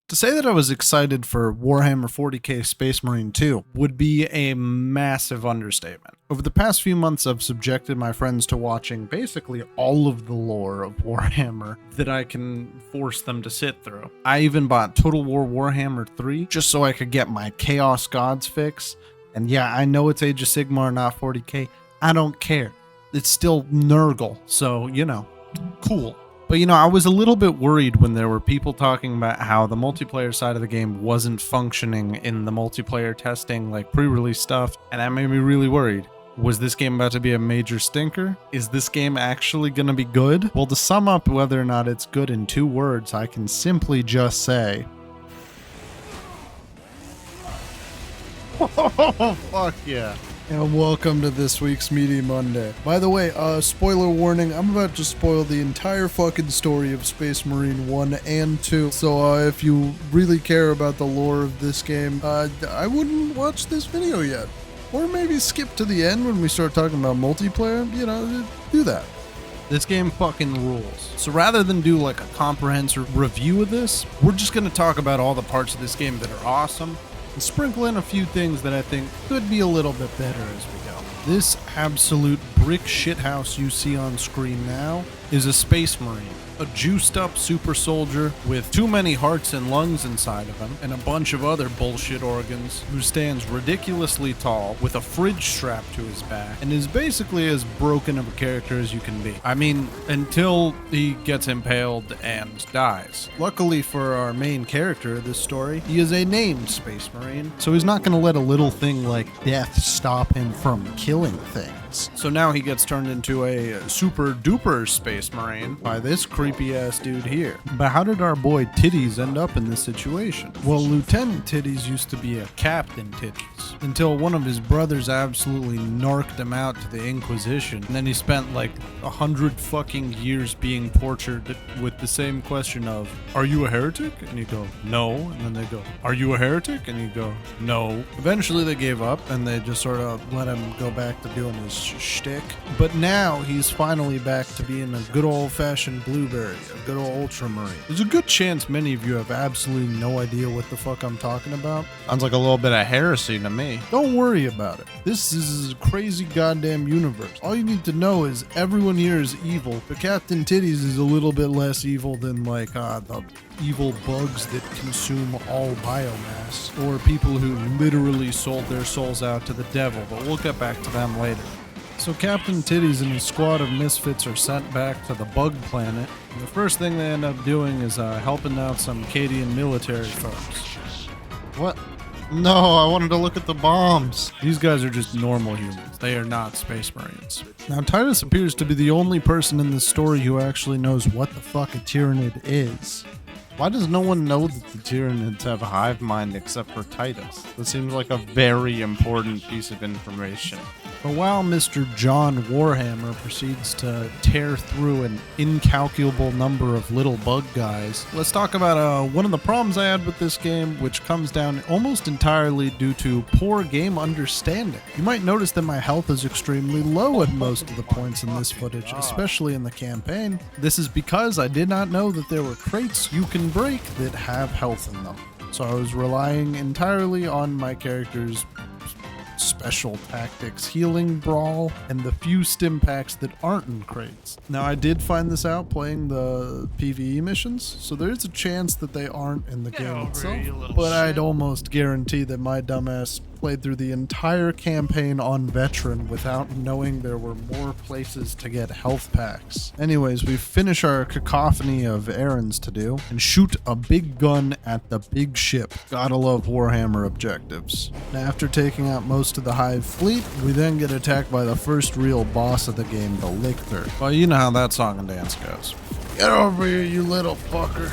To say that I was excited for Warhammer 40k Space Marine 2 would be a massive understatement. Over the past few months, I've subjected my friends to watching basically all of the lore of Warhammer that I can force them to sit through. I even bought Total War Warhammer 3 just so I could get my Chaos Gods fix. And yeah, I know it's Age of Sigmar, not 40k. I don't care. It's still Nurgle, so, cool. But I was a little bit worried when there were people talking about how the multiplayer side of the game wasn't functioning in the multiplayer testing, like pre-release stuff, and that made me really worried. Was this game about to be a major stinker? Is this game actually going to be good? Well, to sum up whether or not it's good in 2 words, I can simply just say, oh, fuck yeah. And welcome to this week's Meaty Monday. By the way, spoiler warning, I'm about to spoil the entire fucking story of Space Marine 1 and 2. So if you really care about the lore of this game, I wouldn't watch this video yet. Or maybe skip to the end when we start talking about multiplayer, do that. This game fucking rules. So rather than do like a comprehensive review of this, we're just going to talk about all the parts of this game that are awesome, and sprinkle in a few things that I think could be a little bit better as we go. This absolute brick shithouse you see on screen now is a Space Marine, a juiced up super soldier with too many hearts and lungs inside of him and a bunch of other bullshit organs, who stands ridiculously tall with a fridge strapped to his back and is basically as broken of a character as you can be. I mean, until he gets impaled and dies. Luckily for our main character of this story, he is a named Space Marine, so he's not going to let a little thing like death stop him from killing things. So now he gets turned into a super duper Space Marine by this creepy ass dude here. But how did our boy Titties end up in this situation? Well, Lieutenant Titties used to be a Captain Titties until one of his brothers absolutely narked him out to the Inquisition, and then he spent like 100 fucking years being tortured with the same question of, are you a heretic? And you go, no. And then they go, are you a heretic? And you go, no. Eventually they gave up and they just sort of let him go back to doing his shtick. But now he's finally back to being a good old-fashioned blueberry, a good old ultramarine. There's a good chance many of you have absolutely no idea what the fuck I'm talking about. Sounds like a little bit of heresy to me. Don't worry about it. This is a crazy goddamn universe. All you need to know is everyone here is evil, but Captain Titties is a little bit less evil than like the evil bugs that consume all biomass, or people who literally sold their souls out to the devil, but we'll get back to them later. So Captain Titties and his squad of misfits are sent back to the bug planet, and the first thing they end up doing is helping out some Cadian military folks. What? No, I wanted to look at the bombs. These guys are just normal humans. They are not Space Marines. Now, Titus appears to be the only person in this story who actually knows what the fuck a Tyranid is. Why does no one know that the Tyranids have a hive mind except for Titus? This seems like a very important piece of information. But while Mr. John Warhammer proceeds to tear through an incalculable number of little bug guys, let's talk about one of the problems I had with this game, which comes down almost entirely due to poor game understanding. You might notice that my health is extremely low at most of the points in this footage, especially in the campaign. This is because I did not know that there were crates you can break that have health in them. So I was relying entirely on my character's special tactics, healing brawl, and the few stim packs that aren't in crates. Now, I did find this out playing the PvE missions, so there's a chance that they aren't in the game itself, but I'd almost guarantee that my dumbass played through the entire campaign on veteran without knowing there were more places to get health packs. Anyways, we finish our cacophony of errands to do and shoot a big gun at the big ship. Gotta love Warhammer objectives. Now, after taking out most of the Hive fleet, we then get attacked by the first real boss of the game, the Lictor. Well, you know how that song and dance goes. Get over here, you little fucker.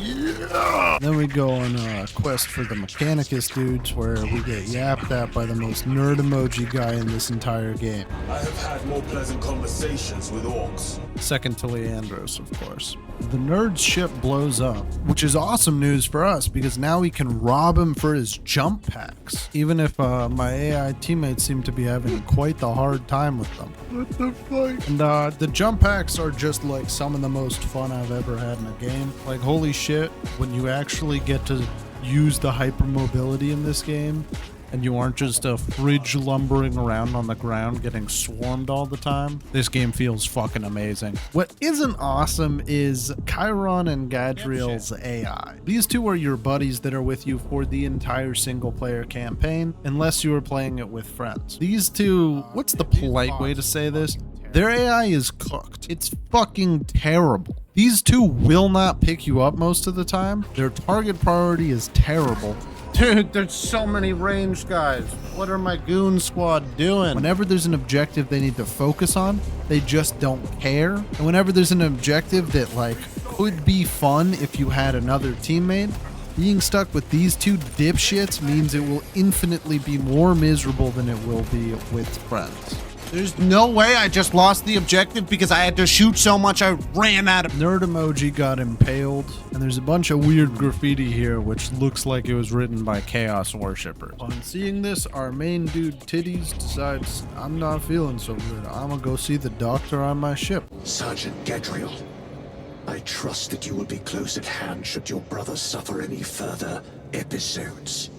Yeah! Then we go on a quest for the Mechanicus dudes, where we get yapped at by the most nerd emoji guy in this entire game. I have had more pleasant conversations with orcs. Second to Leandros, of course. The nerd's ship blows up, which is awesome news for us because now we can rob him for his jump packs, even if my AI teammates seem to be having quite the hard time with them. What the fuck? And the jump packs are just like some of the most fun I've ever had in a game. Like, holy shit. shit, when you actually get to use the hypermobility in this game, and you aren't just a fridge lumbering around on the ground getting swarmed all the time, this game feels fucking amazing. What isn't awesome is Chiron and Gadriel's AI. These two are your buddies that are with you for the entire single player campaign, unless you are playing it with friends. These two, what's the polite way to say this? Their AI is cooked. It's fucking terrible. These two will not pick you up most of the time. Their target priority is terrible. Dude, there's so many ranged guys. What are my goon squad doing? Whenever there's an objective they need to focus on, they just don't care. And whenever there's an objective that like could be fun if you had another teammate, being stuck with these two dipshits means it will infinitely be more miserable than it will be with friends. There's no way I just lost the objective because I had to shoot so much I ran out of... Nerd emoji got impaled, and there's a bunch of weird graffiti here which looks like it was written by chaos worshippers. On seeing this, our main dude Titties decides, I'm not feeling so good. I'm gonna go see the doctor on my ship. Sergeant Gadriel, I trust that you will be close at hand should your brother suffer any further episodes.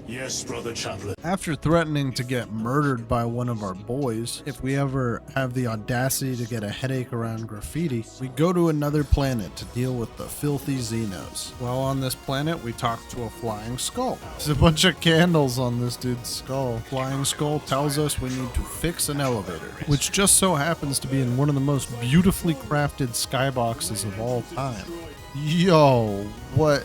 Yes, Brother Chaplain. After threatening to get murdered by one of our boys, if we ever have the audacity to get a headache around graffiti, we go to another planet to deal with the filthy Xenos. While on this planet, we talk to a flying skull. There's a bunch of candles on this dude's skull. Flying skull tells us we need to fix an elevator, which just so happens to be in one of the most beautifully crafted skyboxes of all time. Yo, what?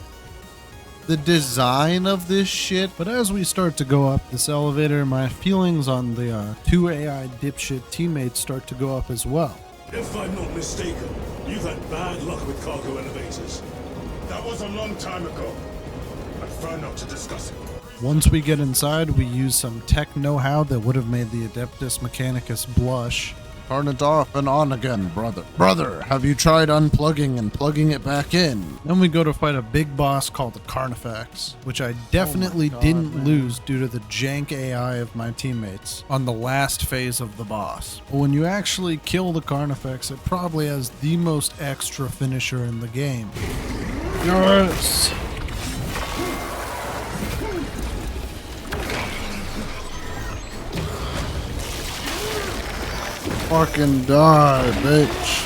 The design of this shit. But as we start to go up this elevator, my feelings on the two AI dipshit teammates start to go up as well. If I'm not mistaken, you've had bad luck with cargo elevators. That was a long time ago. I prefer not to discuss it. Once we get inside, we use some tech know-how that would have made the Adeptus Mechanicus blush. Turn it off and on again, brother. Brother, have you tried unplugging and plugging it back in? Then we go to fight a big boss called the Carnifex, which I definitely didn't lose due to the jank AI of my teammates on the last phase of the boss. But when you actually kill the Carnifex, it probably has the most extra finisher in the game. Yes! Fucking die, bitch.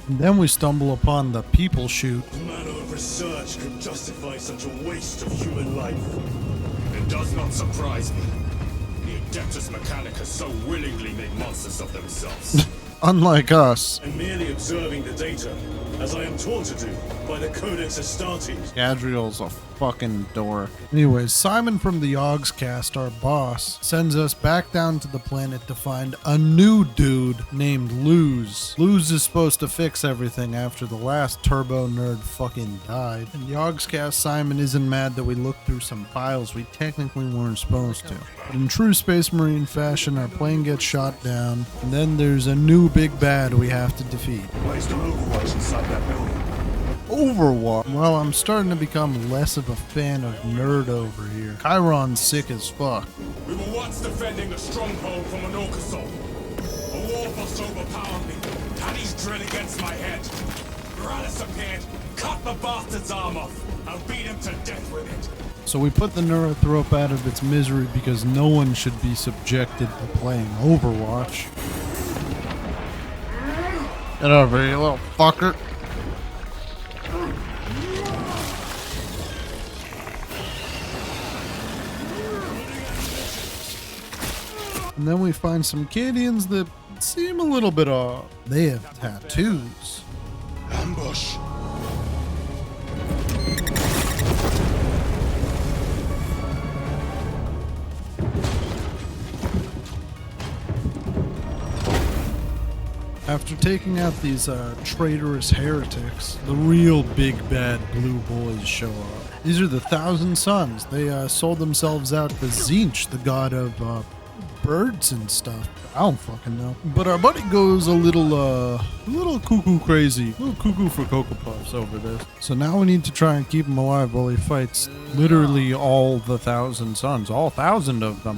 And then we stumble upon the people shoot. No manner of research could justify such a waste of human life. It does not surprise me. The Adeptus Mechanicus so willingly make monsters of themselves. Unlike us. And merely observing the data, as I am taught to do by the Codex Astartes. Gadriel's a fucking dork. Anyways, Simon from the Yogscast, our boss, sends us back down to the planet to find a new dude named Luz. Luz is supposed to fix everything after the last turbo nerd fucking died. And Yogscast Simon isn't mad that we looked through some files we technically weren't supposed to. But in true Space Marine fashion, our plane gets shot down, and then there's a new big bad we have to defeat. Placed an overwatch inside that building. Overwatch. Well, I'm starting to become less of a fan of nerd over here. Chiron's sick as fuck. We were once defending a stronghold from an Orcasol. A war force overpowered me. Daddy's drill against my head. Gralis appeared, cut the bastard's arm off, and beat him to death with it. So we put the Neurothrope out of its misery because no one should be subjected to playing Overwatch. Get over here, you little fucker. And then we find some Cadians that seem a little bit off. They have tattoos. Ambush. After taking out these traitorous heretics, the real big bad blue boys show up. These are the Thousand Sons. They sold themselves out to Zinch, the god of birds and stuff. I don't fucking know. But our buddy goes a little cuckoo crazy. A little cuckoo for Cocoa Puffs over this. So now we need to try and keep him alive while he fights literally all the Thousand Sons. All 1,000 of them.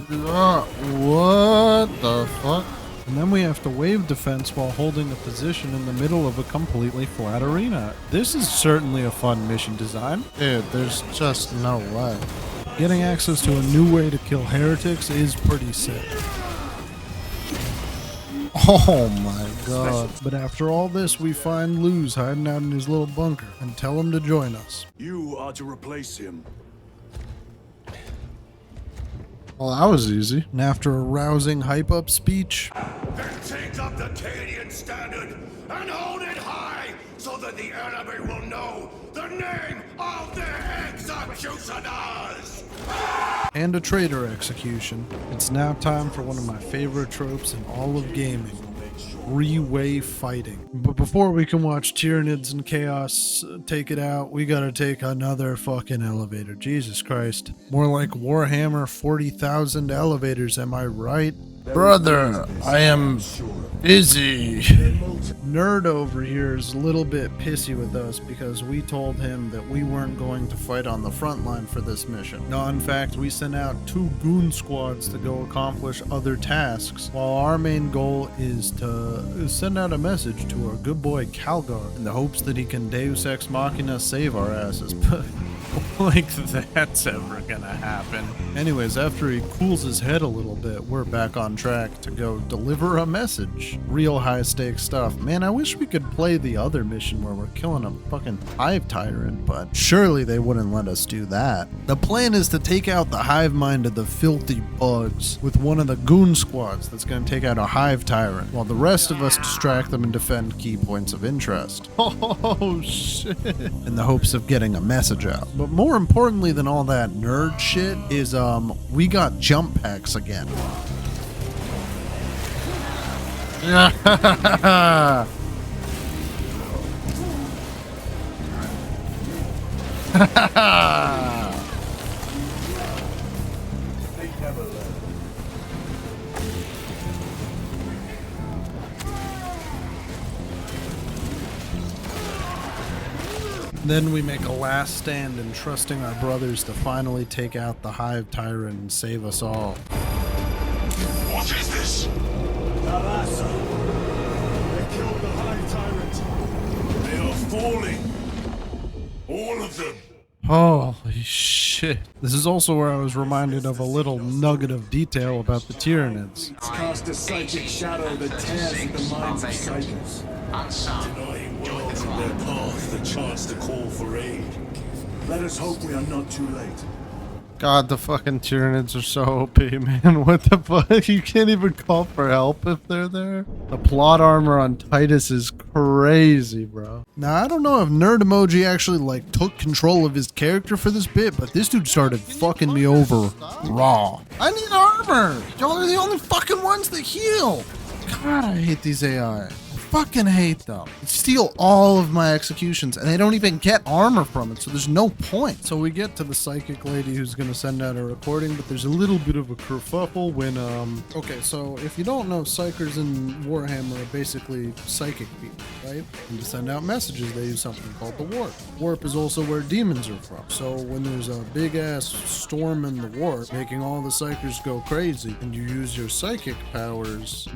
What the fuck? And then we have to wave defense while holding a position in the middle of a completely flat arena. This is certainly a fun mission design. Dude, there's just no way. Getting access to a new way to kill heretics is pretty sick. Oh my god. But after all this, we find Luz hiding out in his little bunker and tell him to join us. You are to replace him. Well, that was easy. And after a rousing hype-up speech, Then take up the Cadian standard and hold it high so that the enemy will know the name of their executioners! and a traitor execution, it's now time for one of my favorite tropes in all of gaming. Three-way fighting. But before we can watch Tyranids and Chaos take it out, we gotta take another fucking elevator. Jesus Christ. More like Warhammer 40,000 elevators, am I right? Brother, I am busy. Nerd over here is a little bit pissy with us because we told him that we weren't going to fight on the front line for this mission. No, in fact, we sent out 2 goon squads to go accomplish other tasks, while our main goal is to send out a message to our good boy Calgar in the hopes that he can Deus Ex Machina save our asses. But like that's ever gonna happen. Anyways, after he cools his head a little bit, we're back on track to go deliver a message. Real high stakes stuff. Man, I wish we could play the other mission where we're killing a fucking hive tyrant, but surely they wouldn't let us do that. The plan is to take out the hive mind of the filthy bugs with one of the goon squads that's gonna take out a hive tyrant, while the rest of us distract them and defend key points of interest. Oh shit. In the hopes of getting a message out. But more importantly than all that nerd shit is we got jump packs again. Then we make a last stand in trusting our brothers to finally take out the hive tyrant and save us all. What is this? Arasa. They killed the Hive Tyrant. They are falling. All of them. Holy shit. This is also where I was reminded of a little nugget of detail about the Tyranids. Cast a psychic shadow that tears at the minds of psychics. Denying worlds on their path the chance to call for aid. Let us hope we are not too late. God, the fucking Tyranids are so OP, man. What the fuck? You can't even call for help if they're there. The plot armor on Titus is crazy, bro. Now, I don't know if Nerd Emoji actually, like, took control of his character for this bit, but this dude started fucking me over raw. I need armor! Y'all are the only fucking ones that heal! God, I hate these AI. Fucking hate them. They steal all of my executions and they don't even get armor from it, so there's no point. So we get to the psychic lady who's gonna send out a recording, but there's a little bit of a kerfuffle when okay, so if you don't know, psychers in Warhammer are basically psychic people, right? And to send out messages they use something called the warp. Warp is also where demons are from. So when there's a big ass storm in the warp making all the psychers go crazy and you use your psychic powers,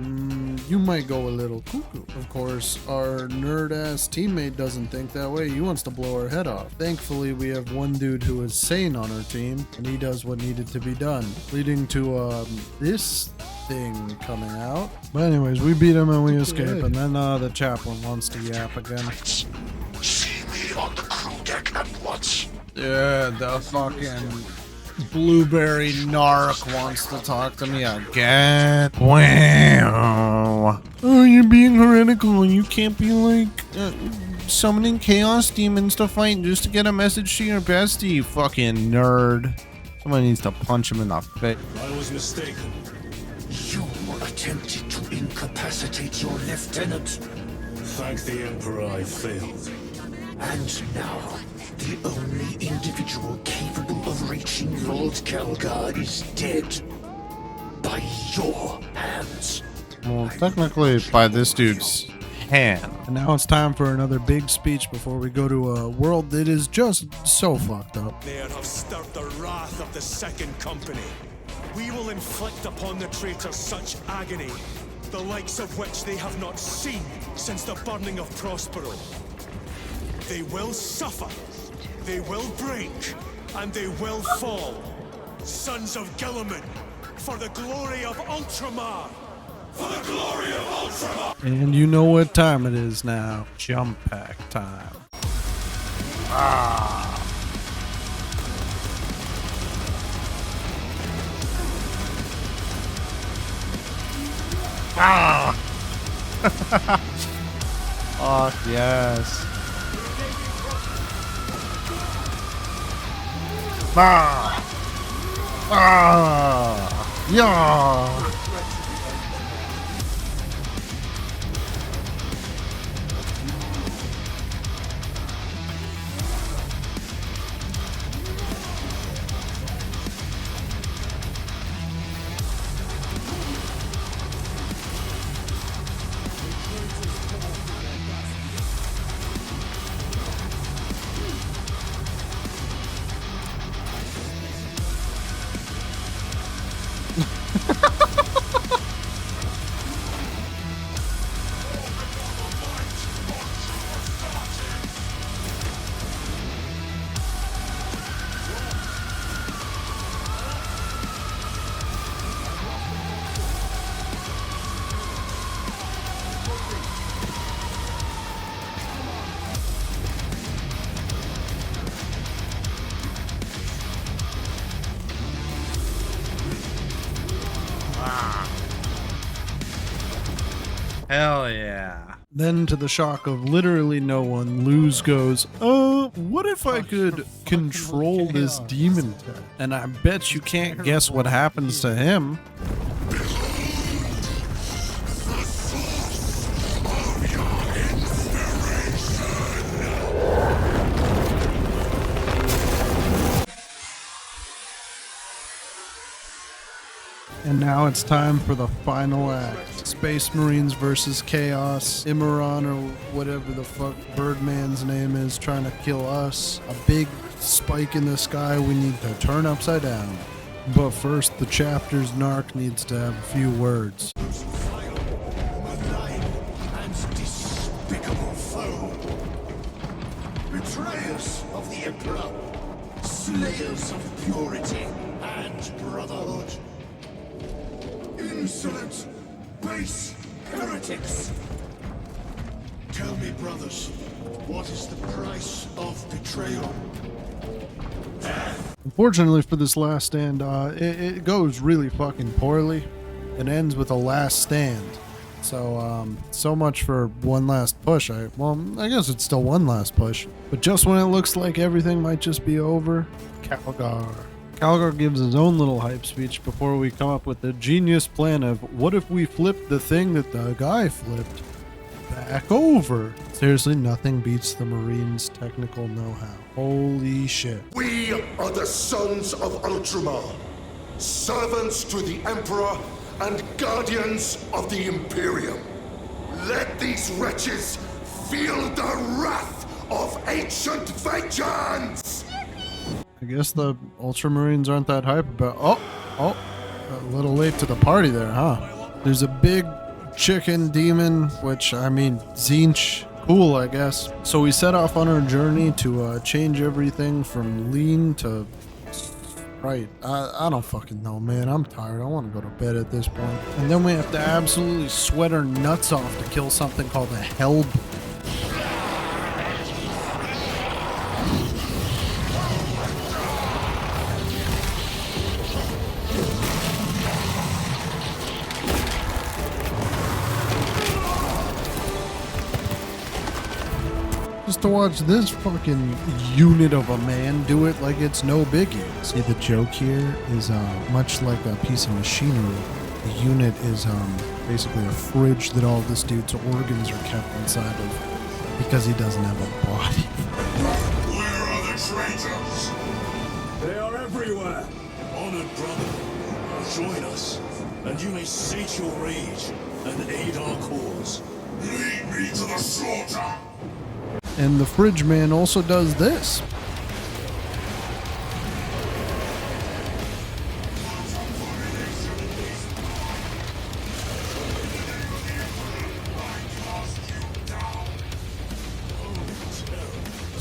you might go a little cuckoo. Of course, our nerd-ass teammate doesn't think that way. He wants to blow our head off. Thankfully, we have one dude who is sane on our team, and he does what needed to be done, leading to, this thing coming out. But anyways, we beat him and we escape, and then, the chaplain wants to yap again. See me on the crew deck at once. Yeah, the fucking blueberry narc wants to talk to me again. Wow. Oh, you're being heretical. You can't be like summoning chaos demons to fight just to get a message to your bestie, you fucking nerd. Someone needs to punch him in the face. I was mistaken. You attempted to incapacitate your lieutenant, Thank the Emperor I failed. and now the only individual capable of reaching Lord Kelgar is dead. By your hands. Well, technically by this dude's hand. And now it's time for another big speech before we go to a world that is just so fucked up. They have stirred the wrath of the Second Company. We will inflict upon the traitors such agony the likes of which they have not seen since the burning of Prospero. They will suffer, they will break, and they will fall. Sons of Gilliman, for the glory of Ultramar! For the glory of Ultramar! And you know what time it is now. Jump pack time. Ah. Ah. Oh, yes. Ah. Ah. Yeah. Hell yeah. Then, to the shock of literally no one, Luz goes, what if I could control this demon tech? And I bet you can't guess what happens to him. And now it's time for the final act. Space Marines versus Chaos. Imran, or whatever the fuck Birdman's name is, trying to kill us. A big spike in the sky we need to turn upside down. But first, the chapter's narc needs to have a few words. Malign and despicable foe. Betrayers of the Emperor. Slayers of purity and brotherhood. Insolent, base heretics! Tell me, brothers, what is the price of betrayal? Unfortunately for this last stand, it goes really fucking poorly. It ends with a last stand. So, so much for one last push. I guess it's still one last push. But just when it looks like everything might just be over, Calgar gives his own little hype speech before we come up with the genius plan of what if we flipped the thing that the guy flipped back over. Seriously, nothing beats the Marines' technical know-how. Holy shit. We are the sons of Ultramar, servants to the Emperor and guardians of the Imperium. Let these wretches feel the wrath of ancient vengeance! I guess the Ultramarines aren't that hype about... Oh, a little late to the party there, huh? There's a big chicken demon, which, I mean, Zinch. Cool, I guess. So we set off on our journey to change everything from lean to... Right. I don't fucking know, man. I'm tired. I want to go to bed at this point. And then we have to absolutely sweat our nuts off to kill something called a Hell. Just to watch this fucking unit of a man do it like it's no biggie. See, the joke here is much like a piece of machinery. The unit is basically a fridge that all this dude's organs are kept inside of because he doesn't have a body. Where are the traitors? They are everywhere. Honored brother, join us, and you may sate your rage and aid our cause. Lead me to the slaughter! And the fridge man also does this.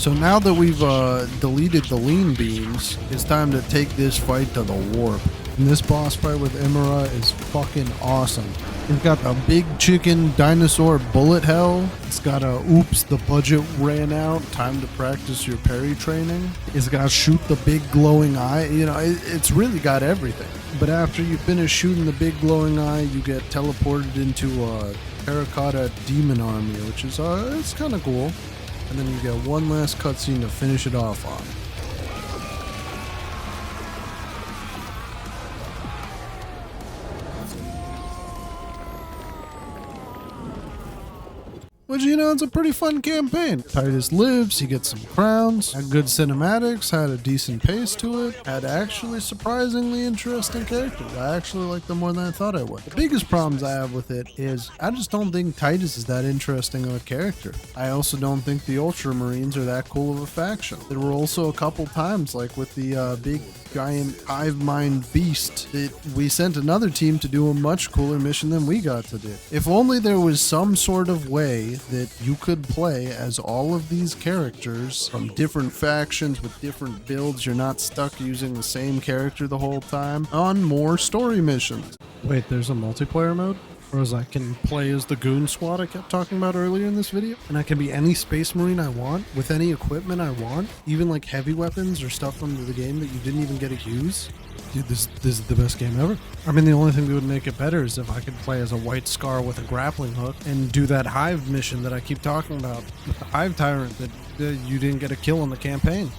So now that we've deleted the lean beams, it's time to take this fight to the warp. And this boss fight with Imara is fucking awesome. It's got a big chicken dinosaur bullet hell. It's got a oops, the budget ran out, time to practice your parry training. It's got shoot the big glowing eye. You know, it's really got everything. But after you finish shooting the big glowing eye, you get teleported into a terracotta demon army, which is it's kind of cool. And then you get one last cutscene to finish it off on. Which, you know, it's a pretty fun campaign. Titus lives, he gets some crowns, had good cinematics, had a decent pace to it, had actually surprisingly interesting characters. I actually like them more than I thought I would. The biggest problems I have with it is I just don't think Titus is that interesting of a character. I also don't think the Ultramarines are that cool of a faction. There were also a couple times, like with the big giant hive mind beast, that we sent another team to do a much cooler mission than we got to do. If only there was some sort of way that you could play as all of these characters from different factions with different builds. You're not stuck using the same character the whole time on more story missions. Wait, there's a multiplayer mode? Whereas I can play as the goon squad I kept talking about earlier in this video, and I can be any space marine I want with any equipment I want, even like heavy weapons or stuff from the game that you didn't even get to use. Dude, this is the best game ever. I mean, the only thing that would make it better is if I could play as a white scar with a grappling hook and do that hive mission that I keep talking about with the hive tyrant that you didn't get a kill in the campaign.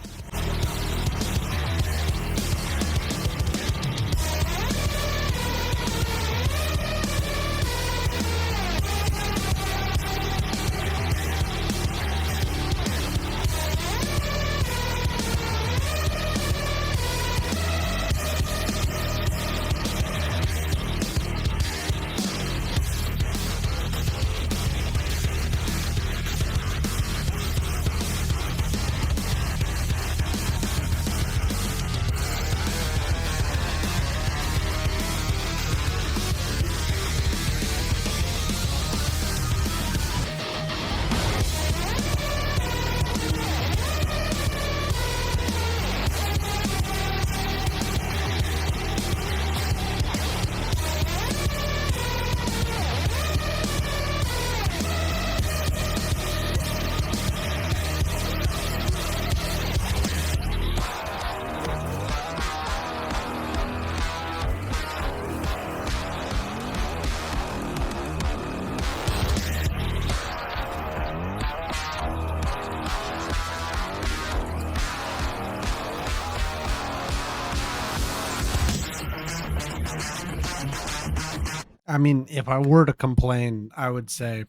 I mean, if I were to complain, I would say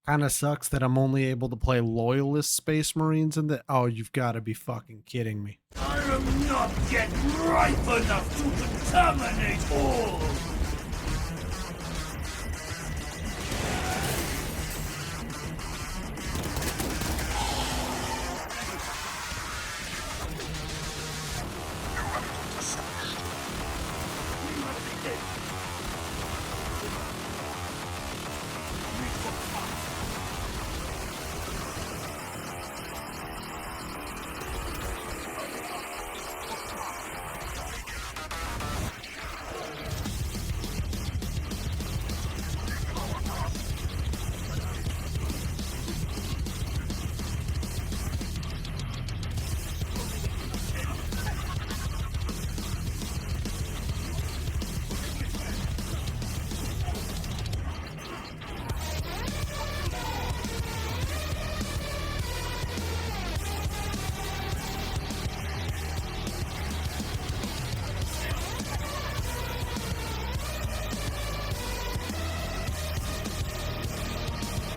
kind of sucks that I'm only able to play loyalist space marines in the... Oh, you've got to be fucking kidding me. I am not yet ripe enough to contaminate all!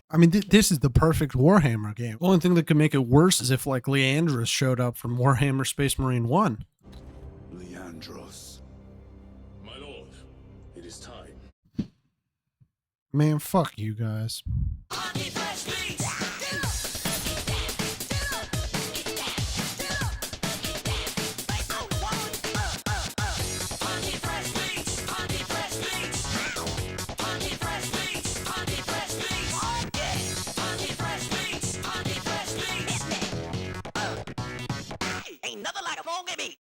I mean, this is the perfect Warhammer game. The only thing that could make it worse is if, like, Leandros showed up from Warhammer Space Marine 1. Leandros. My lord, it is time. Man, fuck you guys. Another lighter, come on, get me.